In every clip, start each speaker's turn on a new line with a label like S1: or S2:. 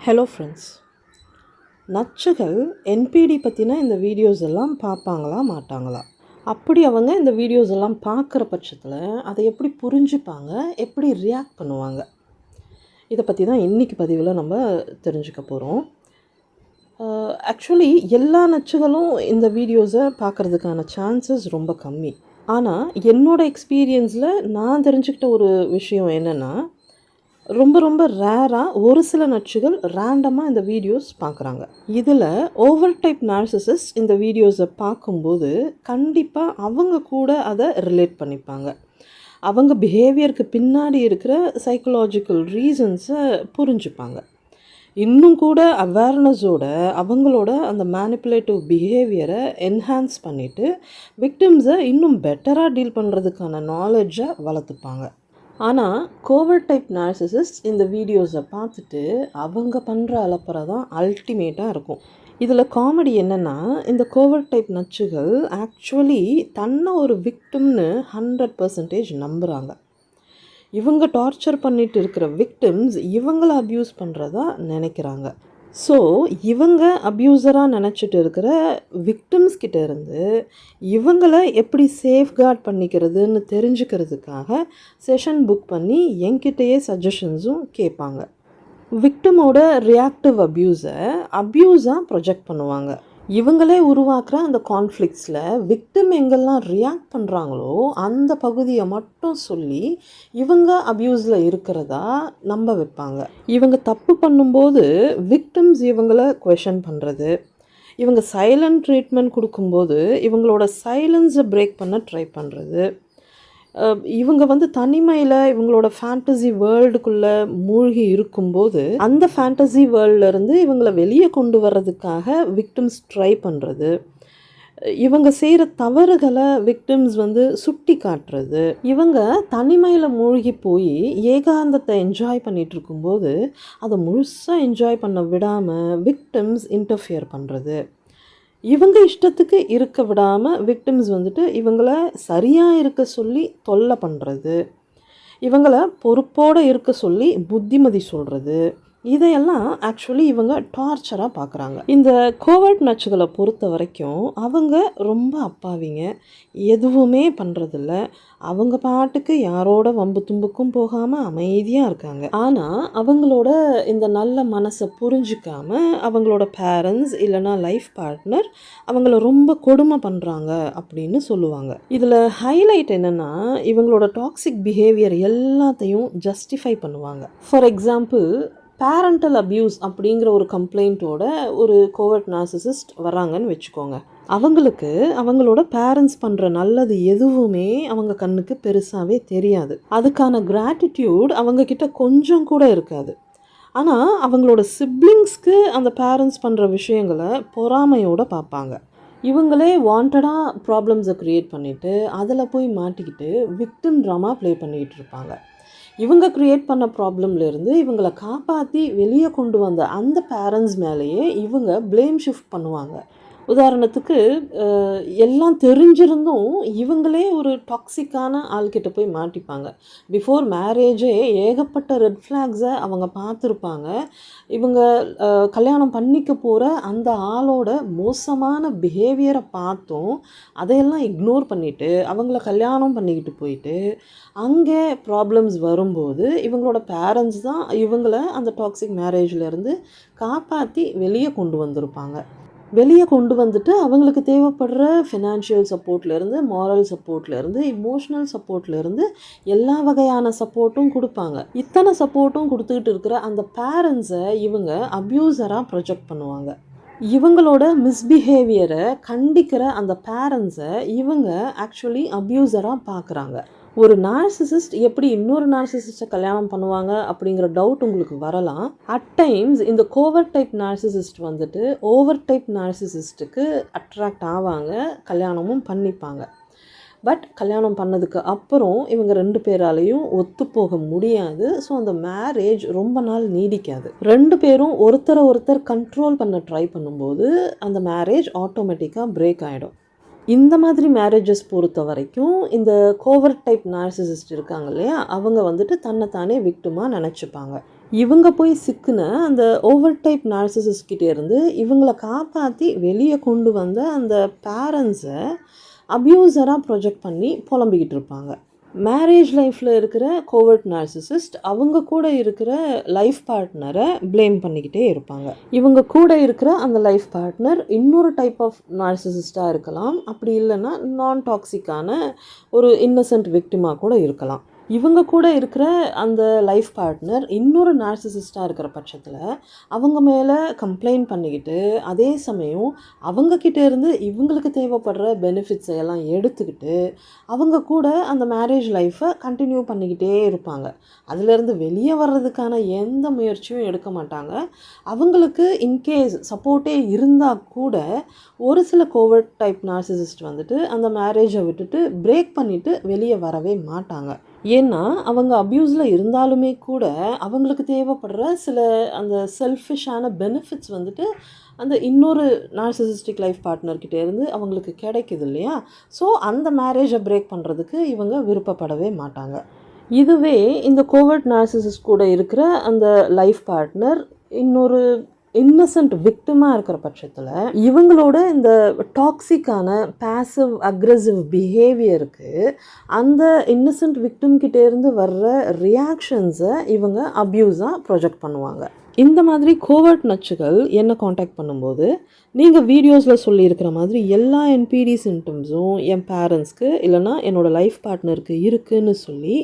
S1: Hello friends, நச்சுகள் என்பிடி பற்றின இந்த videos எல்லாம் பார்ப்பாங்களா மாட்டாங்களா? அப்படி அவங்க இந்த வீடியோஸ் எல்லாம் பார்க்குற பட்சத்தில் அதை எப்படி புரிஞ்சுப்பாங்க, எப்படி ரியாக்ட் பண்ணுவாங்க? இதை பற்றி தான் இன்றைக்கி பதிவில் நம்ம தெரிஞ்சுக்க போகிறோம். ஆக்சுவலி எல்லா நச்சுகளும் இந்த வீடியோஸை பார்க்குறதுக்கான சான்சஸ் ரொம்ப கம்மி. ஆனால் என்னோடய எக்ஸ்பீரியன்ஸில் நான் தெரிஞ்சுக்கிட்ட ஒரு விஷயம் என்னென்னா, ரொம்ப ரேராக ஒரு சில நச்சுகள் ரேண்டமாக இந்த வீடியோஸ் பார்க்குறாங்க. இதில் ஓவர் டைப் நார்சிசிஸ்ட் இந்த வீடியோஸை பார்க்கும்போது கண்டிப்பாக அவங்க கூட அதை ரிலேட் பண்ணிப்பாங்க. அவங்க பிஹேவியருக்கு பின்னாடி இருக்கிற சைக்கலாஜிக்கல் ரீசன்ஸை புரிஞ்சுப்பாங்க. இன்னும் கூட அவேர்னஸோட அவங்களோட அந்த மேனிப்புலேட்டிவ் பிஹேவியரை என்ஹான்ஸ் பண்ணிவிட்டு விக்டிம்ஸை இன்னும் பெட்டராக டீல் பண்ணுறதுக்கான நாலேஜை வளர்த்துப்பாங்க. ஆனால் கோவர் டைப் நார்சிசிஸ்ட் இந்த வீடியோஸை பார்த்துட்டு அவங்க பண்ணுற அலப்பறை தான் அல்டிமேட்டாக இருக்கும். இதில் காமெடி என்னென்னா, இந்த கோவர் டைப் நச்சுகள் ஆக்சுவலி தன்னை ஒரு விக்டிம்னு 100% நம்புகிறாங்க. இவங்க டார்ச்சர் பண்ணிட்டு இருக்கிற விக்டிம்ஸ் இவங்களை அப்யூஸ் பண்ணுறதா நினைக்கிறாங்க. ஸோ இவங்க அப்யூசராக நினச்சிட்டு இருக்கிற விக்டிம்ஸ் கிட்ட இருந்து இவங்களை எப்படி சேஃப்கார்ட் பண்ணிக்கிறதுன்னு தெரிஞ்சுக்கிறதுக்காக செஷன் புக் பண்ணி என்கிட்டயே சஜஷன்ஸும் கேட்பாங்க. விக்டிமோட ரியாக்டிவ் அப்யூஸாக ப்ரொஜெக்ட் பண்ணுவாங்க. இவங்களே உருவாக்குற அந்த கான்ஃப்ளிக்ஸில் விக்டிம் எங்கெல்லாம் ரியாக்ட் பண்ணுறாங்களோ அந்த பகுதியை மட்டும் சொல்லி இவங்க அப்யூஸில் இருக்கிறதா நம்ப வைப்பாங்க. இவங்க தப்பு பண்ணும்போது விக்டிம்ஸ் இவங்களை குவெஷன் பண்ணுறது, இவங்க சைலண்ட் ட்ரீட்மெண்ட் கொடுக்கும்போது இவங்களோட சைலன்ஸை பிரேக் பண்ண ட்ரை பண்ணுறது, இவங்க தனிமையில் இவங்களோட ஃபேண்டசி வேர்ல்டுக்குள்ளே மூழ்கி இருக்கும்போது அந்த ஃபேண்டசி வேர்ல்டிலேருந்து இவங்களை வெளியே கொண்டு வர்றதுக்காக விக்டிம்ஸ் ட்ரை பண்ணுறது, இவங்க செய்கிற தவறுகளை விக்டிம்ஸ் சுட்டி காட்டுறது, இவங்க தனிமையில் மூழ்கி போய் ஏகாந்தத்தை என்ஜாய் பண்ணிகிட்டு இருக்கும்போது அதை முழுசாக என்ஜாய் பண்ண விடாமல் விக்டிம்ஸ் இன்டர்ஃபியர் பண்ணுறது, இவங்க இஷ்டத்துக்கு இருக்க விடாமல் விக்டிம்ஸ் இவங்களை சரியாக இருக்க சொல்லி தொல்லை பண்ணுறது, இவங்களை பொறுப்போடு இருக்க சொல்லி புத்திமதி சொல்கிறது, இதையெல்லாம் ஆக்சுவலி இவங்க டார்ச்சராக பார்க்குறாங்க. இந்த கோவர்ட் நச்சுகளை பொறுத்த வரைக்கும் அவங்க ரொம்ப அப்பாவிங்க, எதுவுமே பண்ணுறதில்ல, அவங்க பாட்டுக்கு யாரோட வம்பு தும்புக்கும் போகாமல் அமைதியாக இருக்காங்க. ஆனால் அவங்களோட இந்த நல்ல மனசை புரிஞ்சிக்காமல் அவங்களோட பேரண்ட்ஸ் இல்லைனா லைஃப் பார்ட்னர் அவங்கள ரொம்ப கொடுமை பண்ணுறாங்க அப்படின்னு சொல்லுவாங்க. இதில் ஹைலைட் என்னென்னா, இவங்களோட டாக்ஸிக் பிஹேவியர் எல்லாத்தையும் ஜஸ்டிஃபை பண்ணுவாங்க. ஃபார் எக்ஸாம்பிள், பேரண்டல் அப்யூஸ் அப்படிங்கிற ஒரு கம்ப்ளைண்ட்டோட ஒரு கோவர்ட் நார்சிசிஸ்ட் வராங்கன்னு வச்சுக்கோங்க. அவங்களுக்கு அவங்களோட பேரண்ட்ஸ் பண்ணுற நல்லது எதுவுமே அவங்க கண்ணுக்கு பெருசாகவே தெரியாது. அதுக்கான கிராட்டிடியூட் அவங்கக்கிட்ட கொஞ்சம் கூட இருக்காது. ஆனால் அவங்களோட சிப்ளிங்ஸ்க்கு அந்த பேரண்ட்ஸ் பண்ணுற விஷயங்களை பொறாமையோடு பார்ப்பாங்க. இவங்களே வாண்டடாக ப்ராப்ளம்ஸை க்ரியேட் பண்ணிவிட்டு அதில் போய் மாட்டிக்கிட்டு விக்டிம் ட்ராமா ப்ளே பண்ணிக்கிட்டு இருப்பாங்க. இவங்க க்ரியேட் பண்ண ப்ராப்ளம்லேருந்து இவங்களை காப்பாற்றி வெளியே கொண்டு வந்த அந்த பேரண்ட்ஸ் மேலேயே இவங்க ப்ளேம் ஷிஃப்ட் பண்ணுவாங்க. உதாரணத்துக்கு, எல்லாம் தெரிஞ்சிருந்தும் இவங்களே ஒரு டாக்ஸிக்கான ஆள்கிட்ட போய் மாட்டிப்பாங்க. பிஃபோர் மேரேஜே ஏகப்பட்ட ரெட் ஃப்ளாக்ஸை அவங்க பார்த்துருப்பாங்க. இவங்க கல்யாணம் பண்ணிக்க போகிற அந்த ஆளோட மோசமான பிஹேவியரை பார்த்தும் அதையெல்லாம் இக்னோர் பண்ணிவிட்டு அவங்கள கல்யாணம் பண்ணிக்கிட்டு போயிட்டு அங்கே ப்ராப்ளம்ஸ் வரும்போது இவங்களோட பேரண்ட்ஸ் தான் இவங்களை அந்த டாக்ஸிக் மேரேஜ்லேருந்து காப்பாற்றி வெளியே கொண்டு வந்திருப்பாங்க. வெளியே கொண்டு வந்துட்டு அவங்களுக்கு தேவைப்படுற ஃபினான்ஷியல் சப்போர்ட்லேருந்து, மாரல் சப்போர்ட்லேருந்து, இமோஷ்னல் சப்போர்ட்லேருந்து எல்லா வகையான சப்போர்ட்டும் கொடுப்பாங்க. இத்தனை சப்போர்ட்டும் கொடுத்துக்கிட்டு இருக்கிற அந்த பேரண்ட்ஸை இவங்க அப்யூசராக ப்ரொஜெக்ட் பண்ணுவாங்க. இவங்களோட மிஸ்பிஹேவியரை கண்டிக்கிற அந்த பேரண்ட்ஸை இவங்க ஆக்சுவலி அப்யூசராக பார்க்குறாங்க. ஒரு நார்சிசிஸ்ட் எப்படி இன்னொரு நார்சிசிஸ்ட்டை கல்யாணம் பண்ணுவாங்க அப்படிங்கிற டவுட் உங்களுக்கு வரலாம். அட் டைம்ஸ் இந்த covert type narcissist overt type நார்சிசிஸ்ட்டுக்கு அட்ராக்ட் ஆவாங்க, கல்யாணமும் பண்ணிப்பாங்க. பட் கல்யாணம் பண்ணதுக்கு அப்புறம் இவங்க 2 பேராலையும் ஒத்து போக முடியாது. ஸோ அந்த மேரேஜ் ரொம்ப நாள் நீடிக்காது. 2 பேரும் ஒருத்தர் கண்ட்ரோல் பண்ண ட்ரை பண்ணும்போது அந்த மேரேஜ் ஆட்டோமேட்டிக்காக பிரேக் ஆகிடும். இந்த மாதிரி மேரேஜஸ் பொறுத்த வரைக்கும் இந்த கோவர் டைப் நார்சிசிஸ்ட் இருக்காங்க இல்லையா, அவங்க தன்னைத்தானே விக்டிமாக நினச்சிப்பாங்க. இவங்க போய் சிக்கின அந்த ஓவர் டைப் நார்சிசிஸ்ட் கிட்டே இருந்து இவங்களை காப்பாற்றி வெளியே கொண்டு வந்த அந்த பேரண்ட்ஸை அப்யூசராக ப்ரொஜெக்ட் பண்ணி புலம்பிக்கிட்டு இருப்பாங்க. மேரேஜ் லைஃப்பில் இருக்கிற கோவர்ட் நார்சிசிஸ்ட் அவங்க கூட இருக்கிற லைஃப் பார்ட்னரை ப்ளேம் பண்ணிக்கிட்டே இருப்பாங்க. இவங்க கூட இருக்கிற அந்த லைஃப் பார்ட்னர் இன்னொரு டைப் ஆஃப் நார்சிசிஸ்டாக இருக்கலாம், அப்படி இல்லைன்னா நான் டாக்ஸிக்கான ஒரு இன்னசென்ட் விக்டிமாக கூட இருக்கலாம். இவங்க கூட இருக்கிற அந்த லைஃப் பார்ட்னர் இன்னொரு நார்சிசிஸ்டாக இருக்கிற பட்சத்தில் அவங்க மேலே கம்ப்ளைண்ட் பண்ணிக்கிட்டு அதே சமயம் அவங்கக்கிட்ட இருந்து இவங்களுக்கு தேவைப்படுற பெனிஃபிட்ஸை எல்லாம் எடுத்துக்கிட்டு அவங்க கூட அந்த மேரேஜ் லைஃப்பை கண்டினியூ பண்ணிக்கிட்டே இருப்பாங்க. அதிலேருந்து வெளியே வர்றதுக்கான எந்த முயற்சியும் எடுக்க மாட்டாங்க. அவங்களுக்கு இன்கேஸ் சப்போர்ட்டே இருந்தால் கூட ஒரு சில கோவர்ட் டைப் நார்சிசிஸ்ட் வந்துட்டு அந்த மேரேஜை விட்டுட்டு பிரேக் பண்ணிவிட்டு வெளியே வரவே மாட்டாங்க. ஏன்னா அவங்க அப்யூஸில் இருந்தாலுமே கூட அவங்களுக்கு தேவைப்படுற சில அந்த செல்ஃபிஷான பெனிஃபிட்ஸ் வந்துட்டு அந்த இன்னொரு நார்சிசிஸ்டிக் லைஃப் பார்ட்னர்கிட்ட இருந்து அவங்களுக்கு கிடைக்குது இல்லையா. ஸோ அந்த மேரேஜை பிரேக் பண்ணுறதுக்கு இவங்க விருப்பப்படவே மாட்டாங்க. இதுவே இந்த கோவர்ட் நார்சிசிஸ்ட் கூட இருக்கிற அந்த லைஃப் பார்ட்னர் இன்னொரு இன்னசென்ட் விக்டிமாக இருக்கிற பட்சத்தில் இவங்களோட இந்த டாக்ஸிக்கான பேசிவ் அக்ரெசிவ் பிஹேவியருக்கு அந்த இன்னசென்ட் விக்டிம்கிட்டேருந்து வர்ற ரியாக்ஷன்ஸை இவங்க அப்யூஸாக ப்ரொஜெக்ட் பண்ணுவாங்க. இந்த மாதிரி கோவர்ட் நச்சுகள் என்ன காண்டாக்ட் பண்ணும்போது நீங்கள் வீடியோஸில் சொல்லியிருக்கிற மாதிரி எல்லா என்பிடி சிம்டம்ஸும் என் பேரண்ட்ஸ்க்கு இல்லைனா என்னோடய லைஃப் பார்ட்னருக்கு இருக்குதுன்னு சொல்லி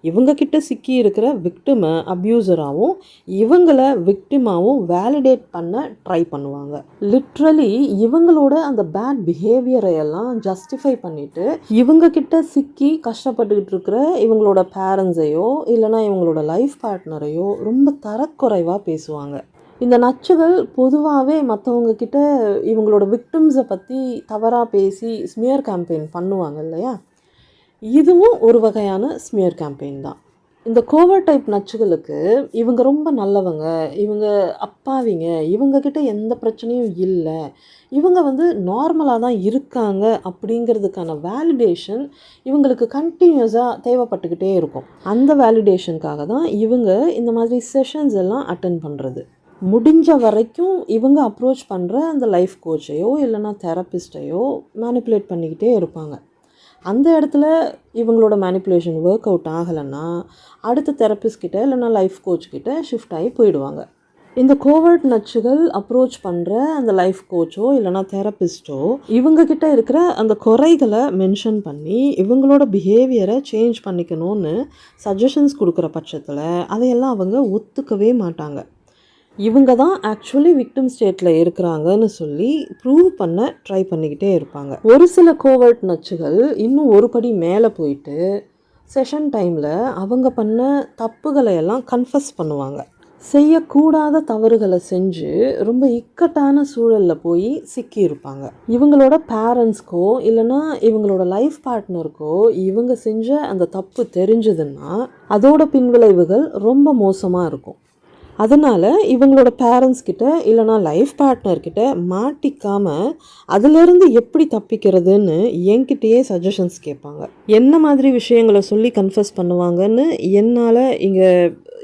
S1: இவங்கக்கிட்ட சிக்கி இருக்கிற விக்டிமை அப்யூசராகவும் இவங்களை விக்டிமாகவும் வேலிடேட் பண்ண ட்ரை பண்ணுவாங்க. லிட்ரலி இவங்களோட அந்த பேட் பிஹேவியரை எல்லாம் ஜஸ்டிஃபை பண்ணிவிட்டு இவங்கக்கிட்ட சிக்கி கஷ்டப்பட்டுக்கிட்டு இருக்கிற இவங்களோட பேரண்ட்ஸையோ இல்லைனா இவங்களோட லைஃப் பார்ட்னரையோ ரொம்ப தரக்குறைவாக பேசுவாங்க. இந்த நச்சுகள் பொதுவாகவே மற்றவங்க கிட்ட இவங்களோட விக்டிம்ஸை பற்றி தவறாக பேசி ஸ்மியர் கேம்பெயின் பண்ணுவாங்க இல்லையா. இதுவும் ஒரு வகையான ஸ்மியர் கேம்பெயின் தான். இந்த கோவர்ட் டைப் நச்சுகளுக்கு இவங்க ரொம்ப நல்லவங்க, இவங்க அப்பாவிங்க, இவங்கக்கிட்ட எந்த பிரச்சனையும் இல்லை, இவங்க நார்மலாக தான் இருக்காங்க அப்படிங்கிறதுக்கான வேலிடேஷன் இவங்களுக்கு கண்டினியூஸாக தேவைப்பட்டுக்கிட்டே இருக்கும். அந்த வேலிடேஷனுக்காக தான் இவங்க இந்த மாதிரி செஷன்ஸ் எல்லாம் அட்டென்ட் பண்ணுறது. முடிஞ்ச வரைக்கும் இவங்க அப்ரோச் பண்ணுற அந்த லைஃப் கோச்சையோ இல்லைனா தெரப்பிஸ்ட்டையோ மேனிப்புலேட் பண்ணிக்கிட்டே இருப்பாங்க. அந்த இடத்துல இவங்களோட மேனிப்புலேஷன் ஒர்க் அவுட் ஆகலைன்னா அடுத்த தெரப்பிஸ்ட் கிட்ட இல்லைனா லைஃப் கோச் கிட்ட ஷிஃப்ட் ஆகி போயிடுவாங்க. இந்த கோவர்ட் நச்சுகள் அப்ரோச் பண்ணுற அந்த லைஃப் கோச்சோ இல்லைனா தெரப்பிஸ்ட்டோ இவங்கக்கிட்ட இருக்கிற அந்த குறைகளை மென்ஷன் பண்ணி இவங்களோட பிஹேவியரை சேஞ்ச் பண்ணிக்கணும்னு சஜஷன்ஸ் கொடுக்குற பட்சத்தில் அதையெல்லாம் அவங்க ஒத்துக்கவே மாட்டாங்க. இவங்க தான் ஆக்சுவலி விக்டிம் ஸ்டேட்டில் இருக்கிறாங்கன்னு சொல்லி ப்ரூவ் பண்ண ட்ரை பண்ணிக்கிட்டே இருப்பாங்க. ஒரு சில கோவர்ட் நச்சுகள் இன்னும் ஒரு படி மேலே போயிட்டு செஷன் டைமில் அவங்க பண்ண தப்புகளை எல்லாம் கன்ஃபஸ் பண்ணுவாங்க. செய்யக்கூடாத தவறுகளை செஞ்சு ரொம்ப இக்கட்டான சூழலில் போய் சிக்கியிருப்பாங்க. இவங்களோட பேரண்ட்ஸ்க்கோ இல்லைனா இவங்களோட லைஃப் பார்ட்னருக்கோ இவங்க செஞ்ச அந்த தப்பு தெரிஞ்சதுன்னா அதோட பின்விளைவுகள் ரொம்ப மோசமாக இருக்கும். அதனால் இவங்களோட பேரண்ட்ஸ் கிட்ட இல்லைனா லைஃப் பார்ட்னர்கிட்ட மாட்டிக்காமல் அதிலேருந்து எப்படி தப்பிக்கிறதுன்னு என்கிட்டயே சஜஷன்ஸ் கேட்பாங்க. என்ன மாதிரி விஷயங்களை சொல்லி கன்ஃபஸ் பண்ணுவாங்கன்னு என்னால் இங்கே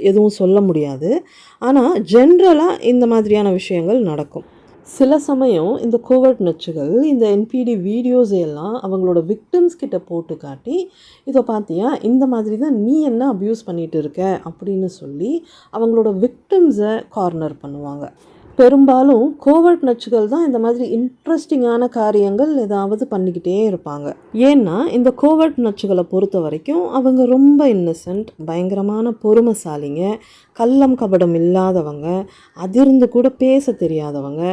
S1: எதுவும் சொல்ல முடியாது. ஆனால் ஜென்ரலாக இந்த மாதிரியான விஷயங்கள் நடக்கும். சில சமயம் இந்த கோவர்ட் நச்சுகள் இந்த என்பிடி வீடியோஸ் எல்லாம் அவங்களோட விக்டிம்ஸ் கிட்ட போட்டு காட்டி இதை பார்த்தியா இந்த மாதிரி தான் நீ என்ன அப்யூஸ் பண்ணிகிட்டு இருக்க அப்படின்னு சொல்லி அவங்களோட விக்டிம்ஸை கார்னர் பண்ணுவாங்க. பெரும்பாலும் கோவர்ட் நச்சுகள் தான் இந்த மாதிரி இன்ட்ரெஸ்டிங்கான காரியங்கள் ஏதாவது பண்ணிக்கிட்டே இருப்பாங்க. ஏன்னா இந்த கோவர்ட் நச்சுகளை பொறுத்த வரைக்கும் அவங்க ரொம்ப இன்னசென்ட், பயங்கரமான பொறுமைசாலிங்க, கள்ளம் கபடம் இல்லாதவங்க, அதிர்ந்து கூட பேச தெரியாதவங்க,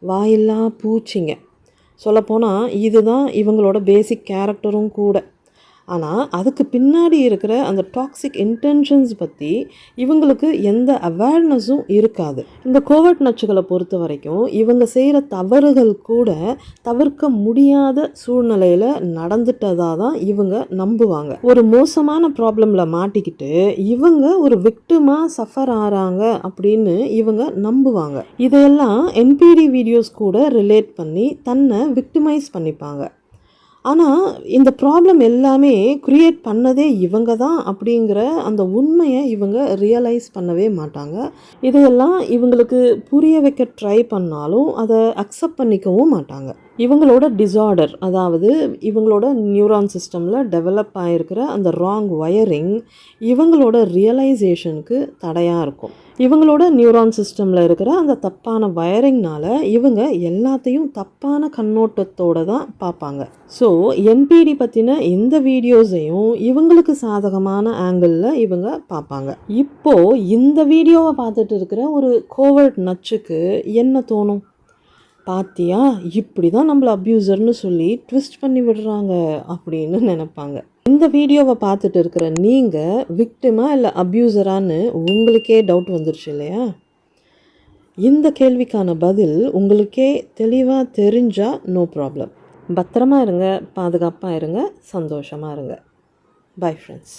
S1: வாயில்லா பூச்சிங்க. சொல்லப்போனால் இதுதான் இவங்களோட பேசிக் கேரக்டரும் கூட. ஆனால் அதுக்கு பின்னாடி இருக்கிற அந்த டாக்ஸிக் இன்டென்ஷன்ஸ் பற்றி இவங்களுக்கு எந்த அவேர்னஸும் இருக்காது. இந்த கோவர்ட் நச்சுகளை பொறுத்த வரைக்கும் இவங்க செய்கிற தவறுகள் கூட தவிர்க்க முடியாத சூழ்நிலையில் நடந்துட்டதாக தான் இவங்க நம்புவாங்க. ஒரு மோசமான ப்ராப்ளமில் மாட்டிக்கிட்டு இவங்க ஒரு விக்டிமாக சஃபர் ஆகிறாங்க அப்படின்னு இவங்க நம்புவாங்க. இதையெல்லாம் என்பிடி வீடியோஸ் கூட ரிலேட் பண்ணி தன்னை விக்டிமைஸ் பண்ணிப்பாங்க. ஆனால் இந்த ப்ராப்ளம் எல்லாமே க்ரியேட் பண்ணதே இவங்க தான் அப்படிங்கிற அந்த உண்மையை இவங்க ரியலைஸ் பண்ணவே மாட்டாங்க. இதையெல்லாம் இவங்களுக்கு புரிய வைக்க ட்ரை பண்ணாலும் அதை அக்செப்ட் பண்ணிக்கவும் மாட்டாங்க. இவங்களோட டிஸார்டர், அதாவது இவங்களோட நியூரான் சிஸ்டமில் டெவலப் ஆகிருக்கிற அந்த ராங் வயரிங் இவங்களோட ரியலைசேஷனுக்கு தடையாக இருக்கும். இவங்களோட நியூரான் சிஸ்டமில் இருக்கிற அந்த தப்பான வயரிங்னால் இவங்க எல்லாத்தையும் தப்பான கண்ணோட்டத்தோடு தான் பார்ப்பாங்க. ஸோ என்பிடி பற்றின இந்த வீடியோஸையும் இவங்களுக்கு சாதகமான ஆங்கிளில் இவங்க பார்ப்பாங்க. இப்போது இந்த வீடியோவை பார்த்துட்டு இருக்கிற ஒரு கோவர்ட் நச்சுக்கு என்ன தோணும்? பாத்தியா, இப்படி தான் நம்மளை அப்யூசர்னு சொல்லி ட்விஸ்ட் பண்ணி விடுறாங்க அப்படின்னு நினைப்பாங்க. இந்த வீடியோவை பார்த்துட்டு இருக்கிற நீங்கள் விக்டிமா இல்லை அப்யூசரான்னு உங்களுக்கே டவுட் வந்துருச்சு இல்லையா? இந்த கேள்விக்கான பதில் உங்களுக்கே தெளிவாக தெரிஞ்சால் நோ ப்ராப்ளம். பத்திரமா இருங்க, பாதுகாப்பாக இருங்க, சந்தோஷமாக இருங்க. Bye friends.